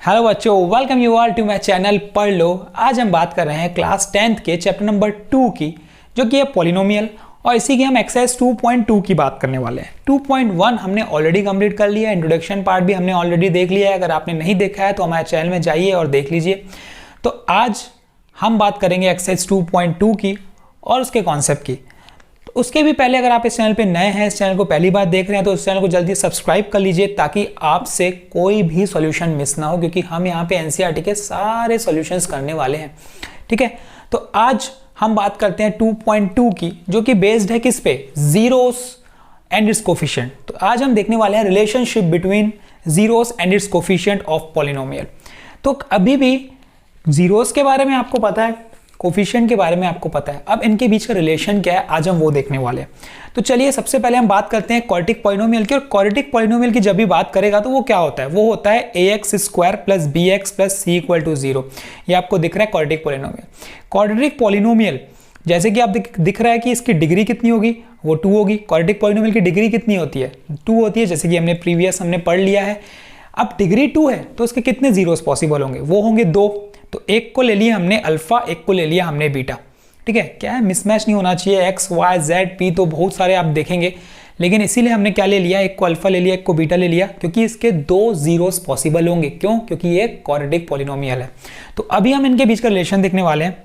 Hello बच्चों, welcome you all to my channel पढ़ लो। आज हम बात कर रहे हैं क्लास 10th के चैप्टर नंबर 2 की, जो कि है पॉलिनोमियल, और इसी की हम एक्सरसाइज 2.2 की बात करने वाले हैं। 2.1 हमने ऑलरेडी कंप्लीट कर लिया है, इंट्रोडक्शन पार्ट भी हमने ऑलरेडी देख लिया है। अगर आपने नहीं देखा है तो हमारे चैनल में जाइए और देख लीजिए। तो आज हम बात करेंगे एक्सरसाइज 2.2 की और उसके कॉन्सेप्ट की। उसके भी पहले अगर आप इस चैनल पे नए हैं, इस चैनल को पहली बार देख रहे हैं, तो इस चैनल को जल्दी सब्सक्राइब कर लीजिए ताकि आपसे कोई भी सॉल्यूशन मिस ना हो, क्योंकि हम यहाँ पे एनसीईआरटी के सारे सॉल्यूशंस करने वाले हैं। ठीक है, तो आज हम बात करते हैं 2.2 की, जो कि बेस्ड है किस पे? Zeros and it's coefficient. तो आज हम देखने वाले हैं relationship between zeros and it's coefficient of polynomial. तो अभी भी जीरोस के बारे में आपको पता है, कोफिशिएंट के बारे में आपको पता है, अब इनके बीच का रिलेशन क्या है आज हम वो देखने वाले हैं। तो चलिए सबसे पहले हम बात करते हैं क्वाड्रेटिक पॉलिनोमियल की। और क्वाड्रेटिक पॉलिनोमियल की जब भी बात करेगा तो वो क्या होता है? वो होता है ax² plus bx plus c equal to 0। ये आपको दिख रहा है क्वाड्रेटिक पॉलिनोमियल। क्वाड्रेटिक पॉलिनोमियल जैसे कि आप दिख रहा है कि इसकी डिग्री कितनी होगी? वो 2 होगी। क्वाड्रेटिक पॉलिनोमियल की डिग्री कितनी होती है? 2 होती है, जैसे कि हमने पढ़ लिया है। अब डिग्री 2 है तो उसके कितने जीरोस पॉसिबल होंगे? वो होंगे 2। तो एक को ले लिया हमने अल्फा, एक को ले लिया हमने बीटा। ठीक है, क्या है, मिसमैच नहीं होना चाहिए। एक्स वाई जेड पी तो बहुत सारे आप देखेंगे, लेकिन इसीलिए हमने क्या ले लिया, एक को अल्फा ले लिया, एक को बीटा ले लिया, क्योंकि इसके 2 जीरोस पॉसिबल होंगे। क्यों? क्योंकि ये क्वाड्रेटिक पॉलिनोमियल है। तो अभी हम इनके बीच का रिलेशन देखने वाले हैं।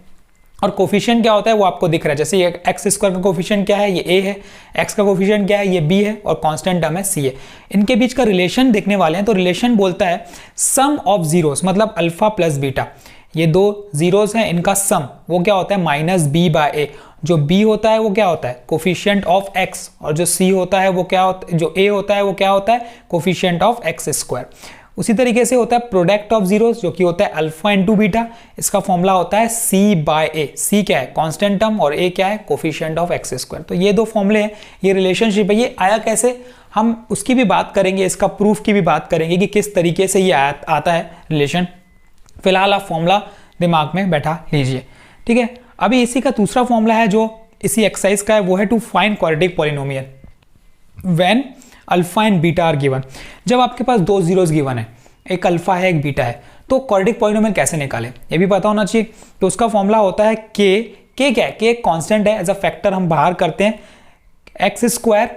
और कोफिशिएंट क्या होता है वो आपको दिख रहा है। जैसे ये x² का कोफिशिएंट क्या है? ये a है। x का कोफिशिएंट क्या है? ये b है। और कांस्टेंट टर्म है c है। इनके बीच का रिलेशन देखने वाले हैं। तो रिलेशन बोलता है सम ऑफ जीरोस, मतलब अल्फा प्लस बीटा, ये 2 जीरोस हैं, इनका सम वो क्या होता है? -b/a। जो b होता है वो क्या होता है? Coefficient of x। और जो c होता है वो क्या होता है? जो a होता है वो क्या होता है? Coefficient of x²। उसी तरीके से होता है प्रोडक्ट ऑफ जीरोस, जो कि होता है अल्फा इंटू बीटा। इसका फॉर्मूला होता है c/a। c क्या है? कांस्टेंट टर्म, और a क्या है? Coefficient of x²। तो ये 2 फॉर्मूले हैं, ये रिलेशनशिप है। ये आया कैसे, हम उसकी भी बात करेंगे, इसका प्रूफ की भी बात करेंगे कि किस तरीके से ये आता है रिलेशन। फिलहाल आप फॉर्मूला दिमाग में बैठा लीजिए। ठीक है, अभी इसी का दूसरा फॉर्मूला है जो इसी एक्सरसाइज का है, वो है to find quadratic polynomial when alpha and beta are given. जब आपके पास 2 जीरोस गिवन है, एक अल्फा है एक बीटा है, तो क्वाड्रेटिक पॉलिनोमियल कैसे निकालें ये भी पता होना चाहिए। तो उसका फॉर्मूला होता है k क्या है? k एक कांस्टेंट है, एज अ फैक्टर हम बाहर करते हैं, x²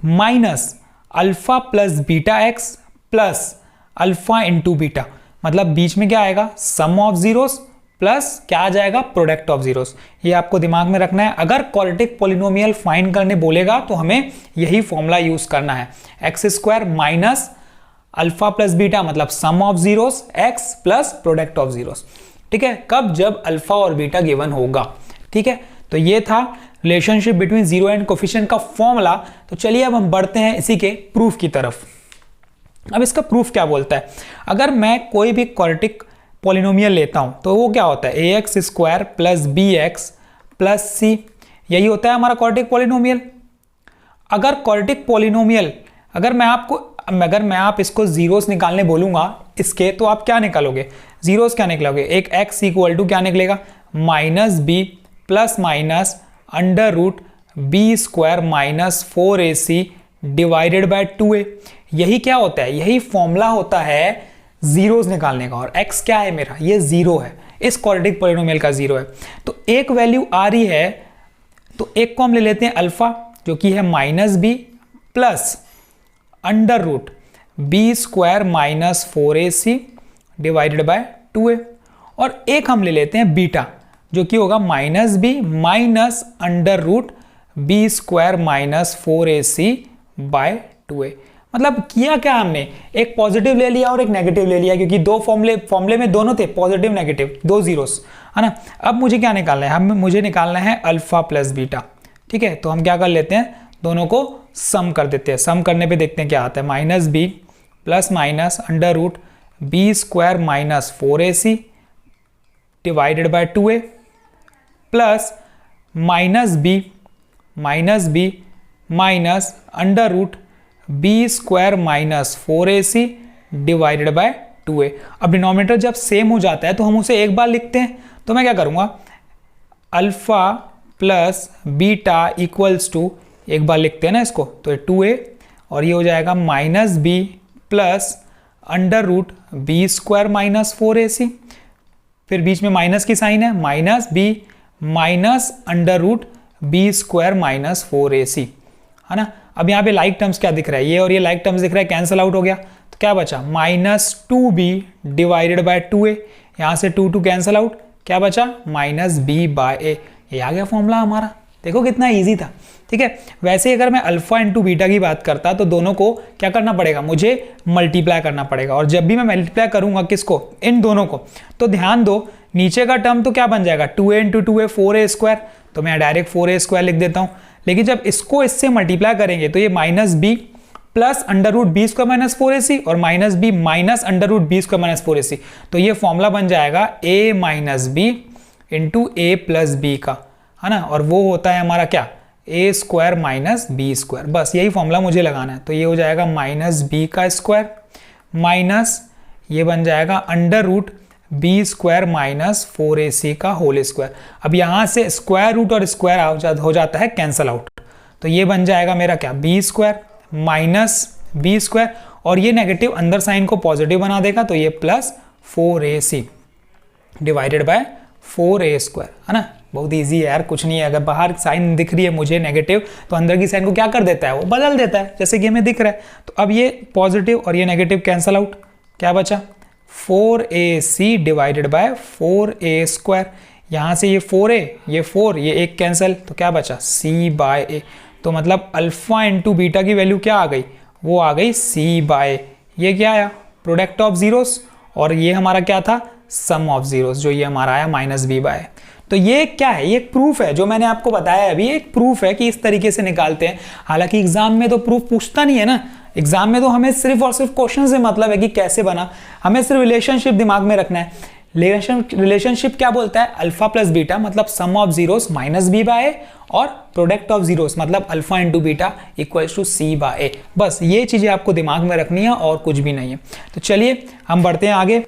minus alpha plus beta x plus alpha into beta. मतलब बीच में क्या आएगा? सम ऑफ जीरोस प्लस क्या आ जाएगा? Product of zeros. ये आपको दिमाग में रखना है। अगर क्वाड्रेटिक पॉलिनोमियल फाइंड करने बोलेगा तो हमें यही फॉर्मूला यूज करना है, x² minus alpha plus beta, मतलब sum of zeros x plus product of zeros. ठीक है, कब? जब अल्फा और बीटा गिवन होगा। ठीक है, तो ये था relationship between zero and coefficient का फॉर्मूला। तो चलिए अब हम बढ़ते हैं इसी के प्रूफ की तरफ। अब इसका प्रूफ क्या बोलता है? अगर मैं कोई भी क्वाड्रेटिक पॉलिनोमियल लेता हूं तो वो क्या होता है? ax² plus bx plus c, यही होता है हमारा क्वाड्रेटिक पॉलिनोमियल। अगर क्वाड्रेटिक पॉलिनोमियल, अगर मैं आप इसको जीरोस निकालने बोलूंगा इसके, तो आप क्या निकालोगे? जीरोस क्या निकालोगे? एक x इक्वल टू क्या निकलेगा? -b plus minus √b² minus 4ac divided by 2a। यही क्या होता है? यही फॉर्मूला होता है जीरोस निकालने का। और x क्या है मेरा? ये 0 है, इस क्वाड्रेटिक पॉलिनोमियल का 0 है। तो एक वैल्यू आ रही है, तो एक को हम ले लेते हैं अल्फा, जो कि है -b plus √b² minus 4ac divided by 2a। और एक हम ले लेते हैं बीटा, जो कि होगा -b minus √b² minus 4ac bye 2a। मतलब किया क्या हमने? एक पॉजिटिव ले लिया और एक नेगेटिव ले लिया, क्योंकि 2 फॉर्मूले में दोनों थे, पॉजिटिव नेगेटिव, 2 जीरोस, है ना। अब मुझे क्या निकालना है? मुझे निकालना है अल्फा प्लस बीटा। ठीक है, तो हम क्या कर लेते हैं? दोनों को सम कर देते हैं। सम करने पे देखते हैं क्या आता है। -b plus minus √b² minus 4ac divided by 2a plus -b minus √b² minus 4ac divided by 2a। अब डिनोमिनेटर जब सेम हो जाता है तो हम उसे एक बार लिखते हैं। तो मैं क्या करूंगा? Alpha plus beta equals to, एक बार लिखते हैं ना इसको, तो 2a, और ये हो जाएगा -b plus under root B square minus 4ac, फिर बीच में माइनस की साइन है, minus B minus under root B square minus 4ac, है ना। अब यहाँ पे लाइक टर्म्स क्या दिख रहा है, ये और ये लाइक टर्म्स दिख रहा है, कैंसिल आउट हो गया, तो क्या बचा minus 2b divided by 2a, यहाँ से 2 कैंसिल आउट, क्या बचा माइनस b बाय a। ये आ गया फॉर्मूला हमारा, देखो कितना इजी था, ठीक है। वैसे ही अगर मैं अल्फा इंटू बीटा की बात करता तो दोनों को क्या करना पड़ेगा, मुझे मल्टीप्लाई करना पड़ेगा, और जब भी मैं मल्टीप्लाई करूंगा किसको, इन दोनों को, तो ध्यान दो नीचे का टर्म तो क्या बन जाएगा 2a into 2a 4a square, तो मैं डायरेक्ट 4a स्क्वायर लिख देता हूं। लेकिन जब इसको इससे मल्टीप्लाई करेंगे तो ये minus B plus under root B square minus 4ac और minus B minus under root B square minus 4ac, तो ये फॉर्मूला बन जाएगा a minus B into A plus B का, है ना, और वो होता है हमारा क्या A square minus B square, बस यही फॉर्मूला मुझे लगाना है। तो ये हो जाएगा माइनस बी का स्क्वायर माइनस ये बन जाएगा under root B square minus 4ac का होल स्क्वायर। अब यहाँ से स्क्वायर रूट और स्क्वायर हो जाता है कैंसल आउट, तो ये बन जाएगा मेरा क्या B square minus B square, और ये नेगेटिव अंदर साइन को पॉजिटिव बना देगा, तो ये plus 4ac divided by 4a square, है ना। बहुत इजी है यार, कुछ नहीं है, अगर बाहर साइन दिख रही है मुझे नेगेटिव तो अंदर की साइन को क्या कर देता है, वो बदल देता है, जैसे कि हमें दिख रहा है। तो अब ये पॉजिटिव और ये नेगेटिव कैंसल आउट, क्या बचा 4ac divided by 4a square, यहाँ से ये 4a ये 4 ये एक कैंसिल, तो क्या बचा c बाय a। तो मतलब अल्फा इंटू बीटा की वैल्यू क्या आ गई, वो आ गई c बाय, ये क्या आया प्रोडक्ट ऑफ जीरोस, और ये हमारा क्या था सम ऑफ जीरोस, जो ये हमारा आया माइनस बी बाय। तो ये क्या है, ये एक प्रूफ है, जो मैंने आपको बताया अभी एक प्रूफ है कि इस तरीके से निकालते हैं। हालांकि एग्जाम में तो प्रूफ पूछता नहीं है ना, एग्जाम में तो हमें सिर्फ और सिर्फ क्वेश्चन से मतलब है कि कैसे बना, हमें सिर्फ रिलेशनशिप दिमाग में रखना है। रिलेशनशिप क्या बोलता है, अल्फा प्लस बीटा मतलब sum of zeros minus B by A, और प्रोडक्ट ऑफ जीरोस मतलब alpha into beta equals to C by A. बस ये चीजें आपको दिमाग में रखनी है और कुछ भी नहीं है। तो चलिए हम बढ़ते हैं आगे।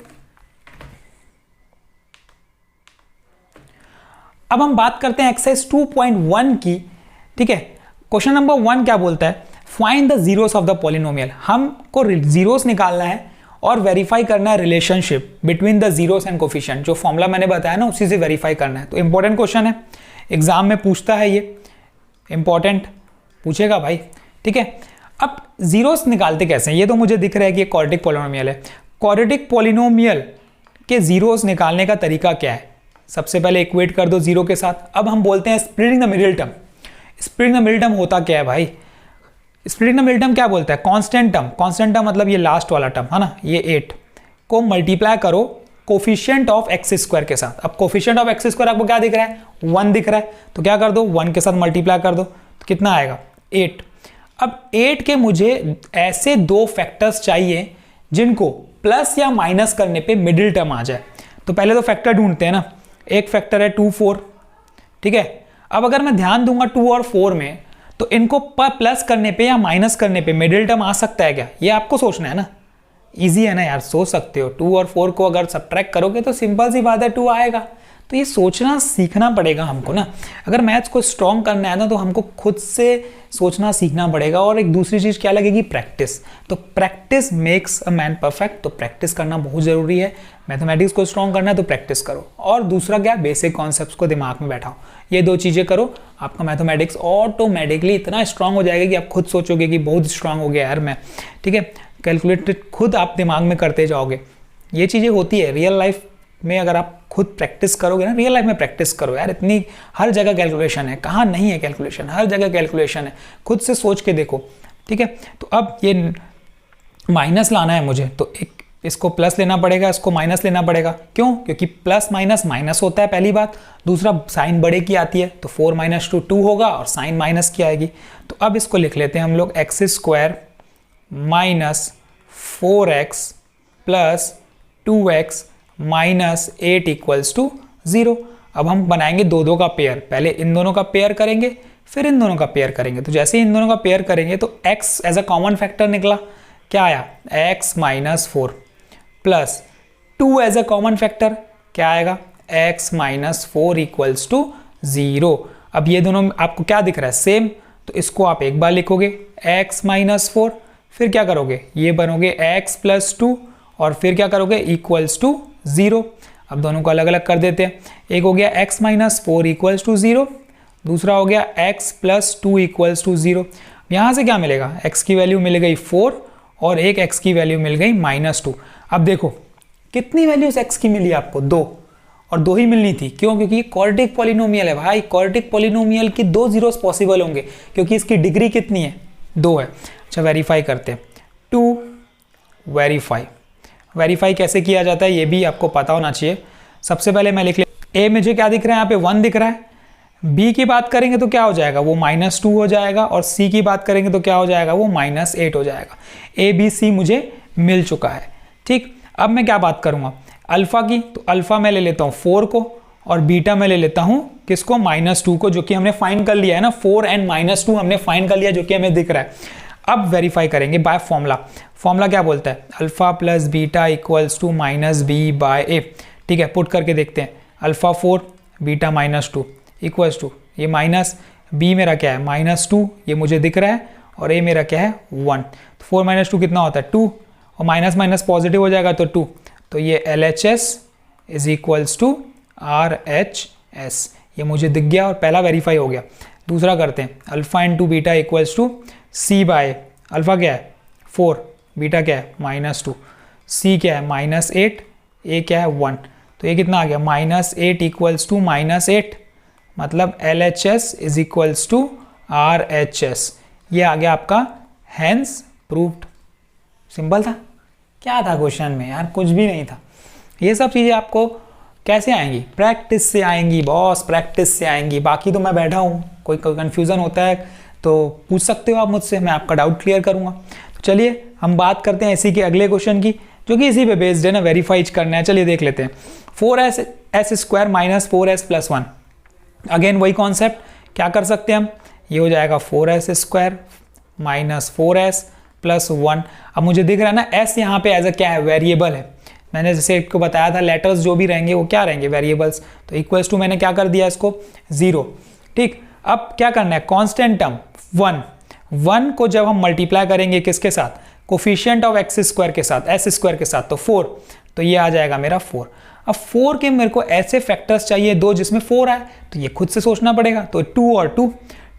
अब हम बात करते हैं एक्सरसाइज 2.1 की, ठीक है। क्वेश्चन नंबर 1 क्या बोलता है, find the zeros of the polynomial. हमको जीरोस निकालना है और वेरीफाई करना है relationship between the zeros and coefficient, जो फॉर्मूला मैंने बताया ना उसी से वेरीफाई करना है। तो इंपॉर्टेंट क्वेश्चन है, एग्जाम में पूछता है, ये इंपॉर्टेंट पूछेगा भाई, ठीक है। अब जीरोस निकालते कैसे हैं, ये तो मुझे दिख रहा है कि ये क्वाड्रेटिक पॉलिनोमियल है। क्वाड्रेटिक पॉलिनोमियल के जीरोस निकालने का तरीका क्या है, सबसे पहले इक्वेट कर दो जीरो के साथ। अब हम बोलते हैं splitting the middle term. Splitting the middle term होता क्या है भाई, स्प्लिटिंग द मिडिल टर्म क्या बोलता है, कांस्टेंट टर्म। कांस्टेंट टर्म मतलब ये लास्ट वाला टर्म है ना, ये 8 को मल्टीप्लाई करो कोफिशिएंट ऑफ एक्स स्क्वायर के साथ। अब कोफिशिएंट ऑफ एक्स स्क्वायर आपको क्या दिख रहा है, 1 दिख रहा है, तो क्या कर दो 1 के साथ मल्टीप्लाई कर दो, तो कितना आएगा 8। अब 8 के मुझे ऐसे दो फैक्टर्स चाहिए जिनको प्लस या माइनस करने पे मिडिल टर्म आ जाए। तो पहले तो फैक्टर ढूंढते हैं ना, एक फैक्टर है 2 4, ठीक है। अब अगर मैं ध्यान दूंगा 2 और 4 में, तो इनको प्लस करने पे या माइनस करने पे मिडिल टर्म आ सकता है क्या, ये आपको सोचना है ना। इजी है ना यार, सोच सकते हो। 2 और 4 को अगर सब्ट्रैक्ट करोगे तो सिंपल सी बात है 2 आएगा। तो ये सोचना सीखना पड़ेगा हमको ना, अगर मैथ्स को स्ट्रॉन्ग करना है ना तो हमको खुद से सोचना सीखना पड़ेगा। और एक दूसरी चीज़ क्या लगेगी, प्रैक्टिस। तो practice makes a man perfect, तो प्रैक्टिस करना बहुत ज़रूरी है। मैथमेटिक्स को स्ट्रॉन्ग करना है तो प्रैक्टिस करो, और दूसरा क्या, बेसिक कॉन्सेप्ट्स को दिमाग में बैठाओ। ये दो चीज़ें करो, आपका मैथमेटिक्स ऑटोमेटिकली इतना स्ट्रांग हो जाएगा कि आप खुद सोचोगे कि बहुत स्ट्रांग हो गया यार मैं, ठीक है। कैलकुलेटेड खुद आप दिमाग में करते जाओगे। ये चीज़ें होती है रियल लाइफ में, अगर आप खुद प्रैक्टिस करोगे ना, रियल लाइफ में प्रैक्टिस करो यार। इतनी हर जगह कैलकुलेशन है, कहाँ नहीं है कैलकुलेशन, हर जगह कैलकुलेशन है। खुद से सोच के देखो, ठीक है। तो अब ये माइनस लाना है मुझे, तो एक इसको प्लस लेना पड़ेगा, इसको माइनस लेना पड़ेगा। क्यों, क्योंकि प्लस माइनस माइनस होता है पहली बात, दूसरा साइन बड़े की आती है, तो 4 - 2 2 होगा और साइन माइनस की आएगी। तो अब इसको लिख लेते हैं हम लोग, X square minus 4x plus 2x minus 8 equals to 0। अब हम बनाएंगे दो दो का पेयर, पहले इन दोनों का पेयर करेंगे फिर इन दोनों का पेयर करेंगे। तो जैसे इन दोनों का पेयर करेंगे तो x as a common factor निकला, क्या आया x - 4 plus 2 as a common factor, क्या आएगा x - 4 इक्वल्स टू 0। अब ये दोनों आपको क्या दिख रहा है, सेम, तो इसको आप एक बार लिखोगे x - 4, फिर क्या करोगे, ये बनोगे x + 2 और फिर क्या करोगे इक्वल्स टू 0। अब दोनों को अलग अलग कर देते हैं। एक हो गया x माइनस 4 इक्वल्स टू 0, दूसरा हो गया x प्लस 2 इक्वल्स टू 0। यहाँ से क्या मिलेगा, x की वैल्यू मिल गई 4 और एक x की वैल्यू मिल गई -2। अब देखो कितनी वैल्यूज x की मिली आपको, 2, और 2 ही मिलनी थी। क्यों, क्योंकि ये क्वाड्रेटिक पॉलिनोमियल है भाई। क्वाड्रेटिक पॉलिनोमियल की 2 जीरोस पॉसिबल होंगे क्योंकि इसकी डिग्री कितनी है, 2 है। अच्छा वेरीफाई करते हैं। टू वेरीफाई कैसे किया जाता है ये भी आपको पता होना चाहिए। सबसे पहले मैं लिख ले, ए मुझे क्या दिख रहा है, यहाँ पे 1 दिख रहा है। बी की बात करेंगे तो क्या हो जाएगा, वो -2 हो जाएगा, और सी की बात करेंगे तो क्या हो जाएगा, वो -8 हो जाएगा। ए बी सी मुझे मिल चुका है। ठीक, अब मैं क्या बात करूंगा अल्फा की, तो अल्फा मैं ले लेता हूँ 4 को, और बीटा मैं ले लेता हूँ किसको, -2 को, जो कि हमने फाइंड कर लिया है ना। 4 एंड -2 हमने फाइंड कर लिया जो कि हमें दिख रहा है। अब वेरीफाई करेंगे बाय फॉर्मूला। फॉर्मूला क्या बोलता है, alpha plus beta equals to -b by A. ठीक है, पुट करके देखते हैं। अल्फा 4 बीटा -2 इक्वल्स टू, ये माइनस, b मेरा क्या है -2, ये मुझे दिख रहा है, और a मेरा क्या है 1। तो 4 - 2 कितना होता है 2, और माइनस माइनस पॉजिटिव हो जाएगा तो 2। तो ये LHS is equals to RHS, ये मुझे दिख गया और पहला वेरीफाई हो गया। दूसरा करते हैं, alpha into beta equals to C by, alpha क्या है 4, बीटा क्या है -2, C क्या है -8, A क्या है 1। तो ये कितना आ गया -8 इक्वल्स टू -8, मतलब LHS is equals to RHS। ये आ गया आपका हैंस प्रूव्ड। सिंपल था, क्या था क्वेश्चन में यार, कुछ भी नहीं था। ये सब चीज़ें आपको कैसे आएंगी, प्रैक्टिस से आएंगी बॉस, प्रैक्टिस से आएंगी। बाकी तो मैं बैठा हूँ, कोई कन्फ्यूज़न होता है तो पूछ सकते हो आप मुझसे, मैं आपका डाउट क्लियर करूँगा। तो चलिए हम बात करते हैं इसी के अगले क्वेश्चन की, जो कि इसी पे बेस्ड है ना, वेरीफाई करना है। चलिए देख लेते हैं। 4s² minus 4s plus 1, again वही कॉन्सेप्ट, क्या कर सकते हैं हम, ये हो जाएगा 4s² माइनस 4s प्लस 1। अब मुझे दिख रहा है ना s यहाँ पे एज अ क्या है, वेरिएबल है। मैंने जैसे आपको बताया था लेटर्स जो भी रहेंगे वो क्या रहेंगे, वेरिएबल्स। तो इक्वल्स टू मैंने क्या कर दिया इसको 0। ठीक, अब क्या करना है, कांस्टेंट टर्म 1 को जब हम मल्टीप्लाई करेंगे किसके साथ, कोफिशिएंट ऑफ x² के साथ, s² के साथ, तो 4, तो ये आ जाएगा मेरा 4। अब 4 के मेरे को ऐसे फैक्टर्स चाहिए 2 जिसमें 4 आए, तो ये खुद से सोचना पड़ेगा। तो 2 और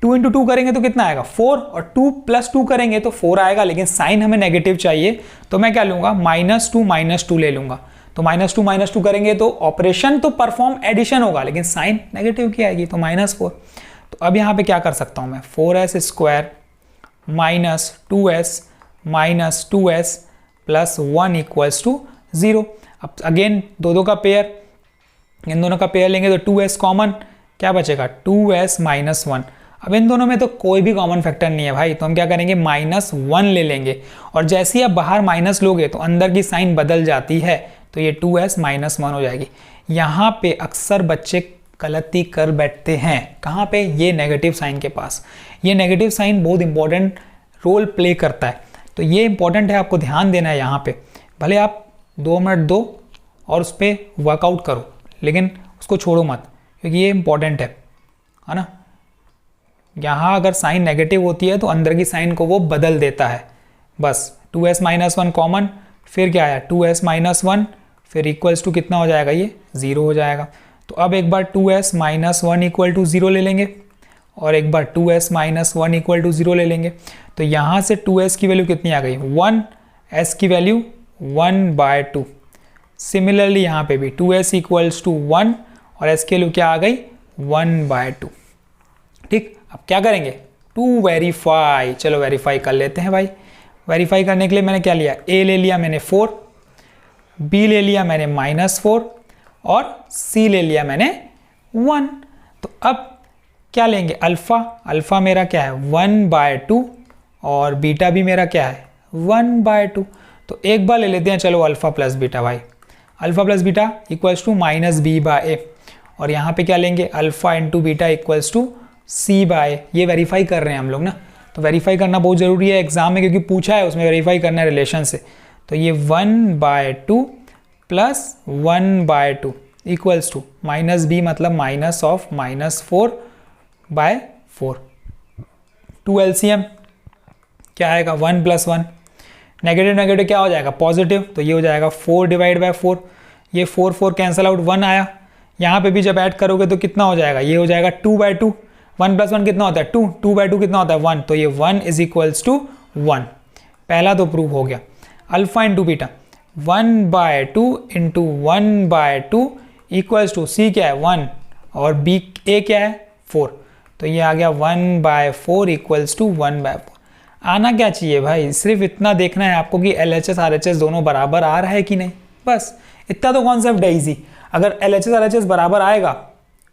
2 इंटू 2 करेंगे तो कितना आएगा 4, और 2 प्लस 2 करेंगे तो 4 आएगा, लेकिन साइन हमें नेगेटिव चाहिए, तो मैं क्या लूंगा -2 ले लूंगा। तो -2 करेंगे तो ऑपरेशन तो परफॉर्म एडिशन होगा, लेकिन साइन नेगेटिव की आएगी, तो -4। तो अब यहाँ पे क्या कर सकता हूँ मैं, 4s² minus 2s plus 1 equals to 0। अब अगेन दो का पेयर, इन दोनों का पेयर लेंगे तो 2s कॉमन, क्या बचेगा 2s माइनस 1। अब इन दोनों में तो कोई भी कॉमन फैक्टर नहीं है भाई, तो हम क्या करेंगे -1 ले लेंगे, और जैसे ही आप बाहर माइनस लोगे तो अंदर की साइन बदल जाती है, तो ये 2s माइनस 1 हो जाएगी। यहाँ पे अक्सर बच्चे गलती कर बैठते हैं, कहाँ पे, ये नेगेटिव साइन के पास। ये नेगेटिव साइन बहुत इंपॉर्टेंट रोल प्ले करता है, तो ये इंपॉर्टेंट है, आपको ध्यान देना है यहाँ पे। भले आप 2 मिनट दो और उस पर वर्कआउट करो, लेकिन उसको छोड़ो मत, क्योंकि ये इंपॉर्टेंट है ना। यहाँ अगर साइन नेगेटिव होती है तो अंदर की साइन को वो बदल देता है। बस 2s माइनस 1 कॉमन, फिर क्या आया 2s माइनस 1, फिर इक्वल्स टू कितना हो जाएगा, ये 0 हो जाएगा। तो अब एक बार 2s माइनस 1 इक्वल टू 0 ले लेंगे, और एक बार 2s माइनस 1 इक्वल टू 0 ले लेंगे। तो यहाँ से 2s की वैल्यू कितनी आ गई 1, s की वैल्यू 1/2। सिमिलरली यहाँ पे भी 2s इक्वल्स टू 1 और s की वैल्यू क्या आ गई 1/2। ठीक, अब क्या करेंगे, टू वेरीफाई, चलो वेरीफाई कर लेते हैं भाई। वेरीफाई करने के लिए मैंने क्या लिया, a ले लिया मैंने 4, b ले लिया मैंने -4, और c ले लिया मैंने 1। तो अब क्या लेंगे, अल्फा मेरा क्या है 1/2, और बीटा भी मेरा क्या है 1/2। तो एक बार ले लेते हैं, चलो अल्फा प्लस बीटा भाई, alpha plus beta equals to -b/a, और यहाँ पे क्या लेंगे, alpha into beta equals to c/a। ये वेरीफाई कर रहे हैं हम लोग ना, तो वेरीफाई करना बहुत ज़रूरी है एग्जाम में, क्योंकि पूछा है उसमें वेरीफाई करना है रिलेशन से। तो ये 1/2 प्लस 1/2 इक्वल्स टू -b, मतलब माइनस ऑफ -4/4। 2 LCM क्या आएगा 1 + 1, नेगेटिव नेगेटिव क्या हो जाएगा पॉजिटिव, तो ये हो जाएगा 4 डिवाइड बाय 4, ये 4 4 कैंसिल आउट, 1 आया। यहाँ पे भी जब ऐड करोगे तो कितना हो जाएगा, ये हो जाएगा 2/2, 1 + 1 कितना होता है 2, 2/2 कितना होता है 1, तो ये 1 = 1। पहला तो प्रूव हो गया। Alpha into beta 1/2 into 1/2 equals to C क्या है 1 और बी ए क्या है 4, तो ये आ गया 1/4 इक्वल्स टू 1/4। आना क्या चाहिए भाई, सिर्फ इतना देखना है आपको कि LHS RHS दोनों बराबर आ रहा है कि नहीं, बस इतना तो कॉन्सेप्ट है इजी। अगर LHS RHS बराबर आएगा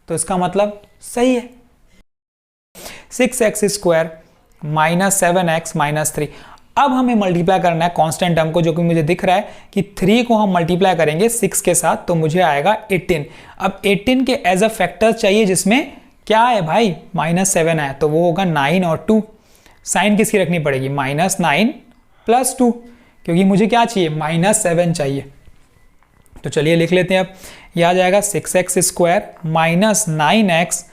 तो इसका मतलब सही है। 6x² - 7x - 3। अब हमें मल्टीप्लाई करना है कांस्टेंट टर्म को, जो कि मुझे दिख रहा है कि 3 को हम मल्टीप्लाई करेंगे 6 के साथ तो मुझे आएगा 18। अब 18 के एज अ फैक्टर चाहिए जिसमें क्या है भाई -7 है, तो वो होगा 9 और 2। साइन किसकी रखनी पड़ेगी -9 + 2, क्योंकि मुझे क्या चाहिए -7 चाहिए। तो चलिए लिख लेते हैं। अब यह आ जाएगा 6x² - 9x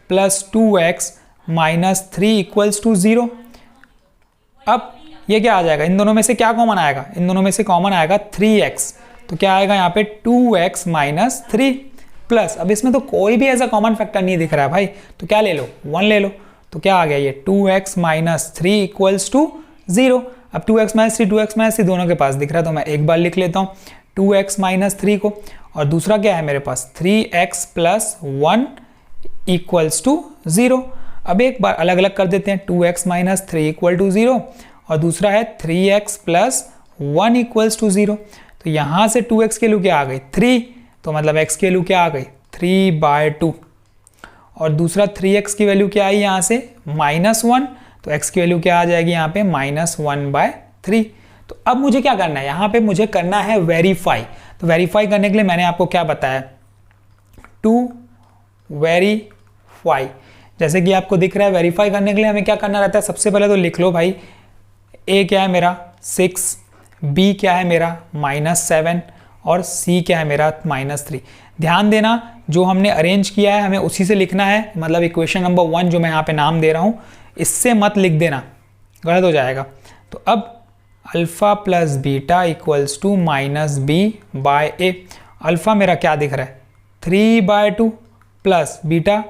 + 2x - 3 = 0। अब ये क्या आ जाएगा, इन दोनों में से क्या कॉमन आएगा, इन दोनों में से कॉमन आएगा 3x, तो क्या आएगा यहाँ पे 2x - 3 प्लस, अब इसमें तो कोई भी ऐसा कॉमन फैक्टर नहीं दिख रहा है भाई, तो क्या ले लो 1 ले लो, तो क्या आ गया ये 2x - 3 = 0। अब 2x - 3 2x - 3 दोनों के पास दिख रहा है, तो मैं एक बार लिख लेता हूँ 2x - 3 को, और दूसरा क्या है मेरे पास 3x + 1 = 0। अब एक बार अलग अलग कर देते हैं, 2x - 3 = 0 और दूसरा है 3x + 1 = 0। तो यहाँ से 2x की वैल्यू क्या आ गई 3, तो मतलब x की वैल्यू क्या आ गई 3/2, और दूसरा 3x की वैल्यू क्या आई यहाँ से -1, तो x की वैल्यू क्या आ जाएगी यहाँ पे -1/3। तो अब मुझे क्या करना है, यहाँ पे मुझे करना है वेरीफाई। तो वेरीफाई करने के लिए मैंने आपको क्या बताया, टू वेरीफाई, जैसे कि आपको दिख रहा है वेरीफाई करने के लिए हमें क्या करना रहता है, सबसे पहले तो लिख लो भाई a क्या है मेरा 6, b क्या है मेरा -7 और c क्या है मेरा -3। ध्यान देना जो हमने अरेंज किया है हमें उसी से लिखना है, मतलब इक्वेशन नंबर 1 जो मैं यहाँ पे नाम दे रहा हूँ इससे मत लिख देना, गलत हो जाएगा। तो अब अल्फ़ा + बीटा = -b/a। अल्फ़ा मेरा क्या दिख रहा है 3/2 plus beta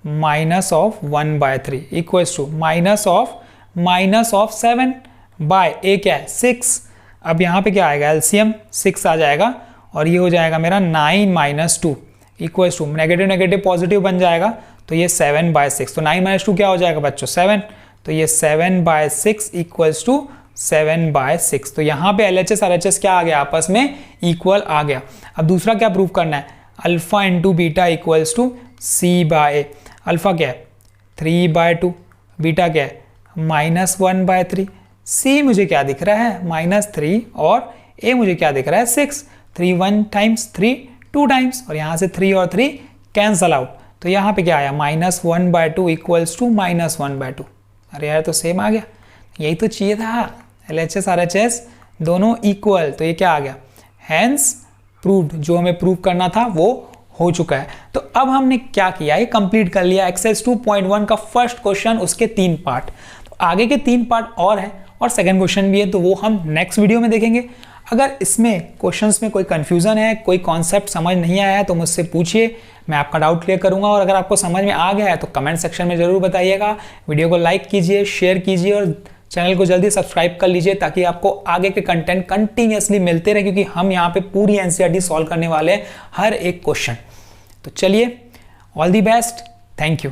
-1/3 equals to -7/a क्या है 6। अब यहाँ पे क्या आएगा एलसीएम 6 आ जाएगा और ये हो जाएगा मेरा 9 - 2 equals to negative negative positive बन जाएगा, तो ये 7/6। तो 9 - 2 क्या हो जाएगा बच्चों 7, तो ये 7/6 इक्वल्स टू 7/6। तो यहाँ पे LHS RHS क्या आ गया आपस में इक्वल आ गया। अब दूसरा क्या प्रूव करना है, alpha into beta equals to c/a। Alpha क्या है 3/2, बीटा क्या है -1/3, c मुझे क्या दिख रहा है -3 और a मुझे क्या दिख रहा है 6। 3 1 टाइम्स 3 2 टाइम्स, और यहाँ से 3 और 3 कैंसल आउट, तो यहाँ पे क्या आया -1/2 इक्वल्स टू -1/2। अरे यार तो सेम आ गया, यही तो चाहिए था, LHS RHS दोनों इक्वल, तो ये क्या आ गया हैंस प्रूव्ड, जो हमें प्रूव करना था वो हो चुका है। तो अब हमने क्या किया, ये कंप्लीट कर लिया एक्सरसाइज 2.1 का फर्स्ट क्वेश्चन, उसके 3 पार्ट। तो आगे के 3 पार्ट और हैं और सेकंड क्वेश्चन भी है, तो वो हम नेक्स्ट वीडियो में देखेंगे। अगर इसमें क्वेश्चंस में कोई कंफ्यूजन है, कोई कॉन्सेप्ट समझ नहीं आया है तो मुझसे पूछिए, मैं आपका डाउट क्लियर करूंगा। और अगर आपको समझ में आ गया है तो कमेंट सेक्शन में जरूर बताइएगा। वीडियो को लाइक कीजिए, शेयर कीजिए और चैनल को जल्दी सब्सक्राइब कर लीजिए ताकि आपको आगे के कंटेंट कंटिन्यूअसली मिलते रहे, क्योंकि हम यहाँ पे पूरी NCERT सॉल्व करने वाले हैं हर एक क्वेश्चन। तो चलिए, all the best, thank you.